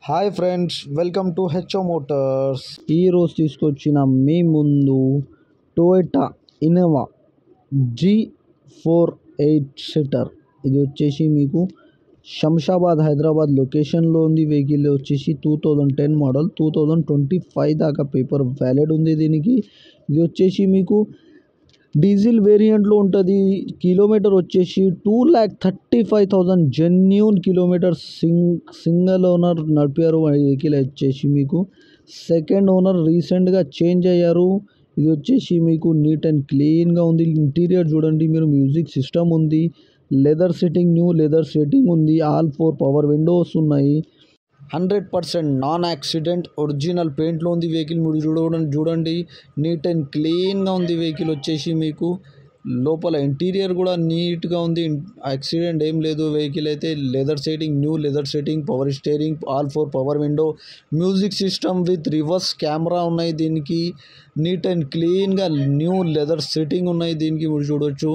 Hi friends, welcome to HO Motors. ఈరోజు తీసుకొచ్చిన మీ ముందు టొయోటా ఇన్నోవా G4 8 సీటర్. ఇది వచ్చేసి మీకు శంషాబాద్ హైదరాబాద్ లొకేషన్లో ఉంది. వెహికల్ వచ్చేసి 2010 మోడల్, 2025 దాకా పేపర్ వ్యాలిడ్ ఉంది దీనికి. ఇది వచ్చేసి మీకు డీజిల్ వేరియంట్లో ఉంటుంది. కిలోమీటర్ వచ్చేసి 2,35,000 జెన్యూన్ కిలోమీటర్ సింగిల్ ఓనర్ నడిపారు. వెహికల్ వచ్చేసి మీకు సెకండ్ ఓనర్ రీసెంట్గా చేంజ్ అయ్యారు. ఇది వచ్చేసి మీకు నీట్ అండ్ క్లీన్గా ఉంది. ఇంటీరియర్ చూడండి మీరు, మ్యూజిక్ సిస్టమ్ ఉంది, leather setting, new leather setting ఉంది, ఆల్ 4 పవర్ విండోస్ ఉన్నాయి. 100% నాన్ యాక్సిడెంట్ ఒరిజినల్ పెయింట్లో ఉంది వెహికల్. మీరు చూడండి నీట్ అండ్ క్లీన్గా ఉంది వెహికల్ వచ్చేసి మీకు. లోపల ఇంటీరియర్ కూడా నీట్గా ఉంది, యాక్సిడెంట్ ఏం లేదు. వెహికల్ అయితే leather setting, new leather setting, power steering, all 4 power window, music system with reverse camera ఉన్నాయి దీనికి. నీట్ అండ్ క్లీన్గా న్యూ లెదర్ సెట్టింగ్ ఉన్నాయి దీనికి. మీరు చూడొచ్చు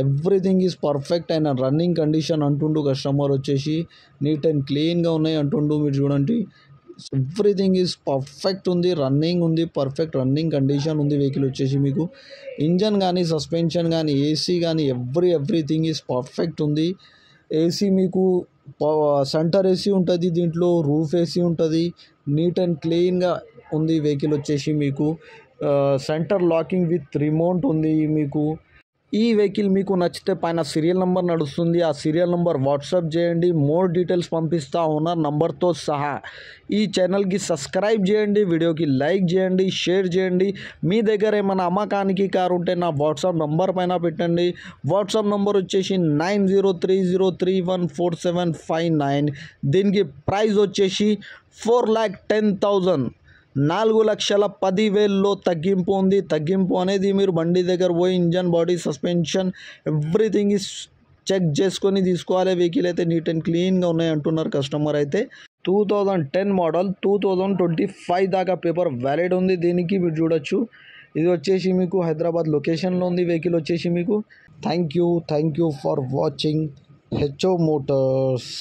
everything is perfect and running condition అంటుండు కస్టమర్ వచ్చేసి. నీట్ అండ్ క్లీన్గా ఉన్నాయి అంటుండు. మీరు చూడండి ఎవ్రీథింగ్ ఈజ్ పర్ఫెక్ట్ ఉంది, రన్నింగ్ ఉంది, పర్ఫెక్ట్ రన్నింగ్ కండిషన్ ఉంది వెహికల్ వచ్చేసి మీకు. ఇంజన్ కానీ, సస్పెన్షన్ కానీ, ఏసీ కానీ ఎవ్రీథింగ్ ఈజ్ పర్ఫెక్ట్ ఉంది. ఏసీ మీకు సెంటర్ ఏసీ ఉంటుంది దీంట్లో, రూఫ్ ఏసీ ఉంటుంది. నీట్ అండ్ క్లీన్గా ఉంది వెహికల్ వచ్చేసి మీకు. సెంటర్ లాకింగ్ విత్ రిమోట్ ఉంది మీకు. ఈ వెహికల్ మీకు నచ్చితే పైన సీరియల్ నెంబర్ నడుస్తుంది, ఆ సీరియల్ నెంబర్ వాట్సాప్ చేయండి, మోర్ డీటెయిల్స్ పంపిస్తా ఓనర్ నంబర్తో సహా. ఈ ఛానల్కి సబ్స్క్రైబ్ చేయండి, వీడియోకి లైక్ చేయండి, షేర్ చేయండి. మీ దగ్గర ఏమైనా అమ్మకానికి కారు ఉంటే నా వాట్సాప్ నంబర్ పైన పెట్టండి. వాట్సాప్ నంబర్ వచ్చేసి 9030314759. దీనికి ప్రైస్ వచ్చేసి 4,10,000, 4,10,000లో తగ్గింపు ఉంది. తగ్గింపు అనేది మీరు బండి దగ్గర పోయి engine, body, suspension everything is check చేసుకొని తీసుకోవాలి. వెహికల్ అయితే నీట్ అండ్ క్లీన్గా ఉన్నాయి అంటున్నారు కస్టమర్ అయితే. 2010 మోడల్, 2025 దాకా పేపర్ వ్యాలిడ్ ఉంది దీనికి. మీరు చూడొచ్చు ఇది వచ్చేసి మీకు హైదరాబాద్ లొకేషన్లో ఉంది వెహికల్ వచ్చేసి మీకు. Thank you for watching HO Motors.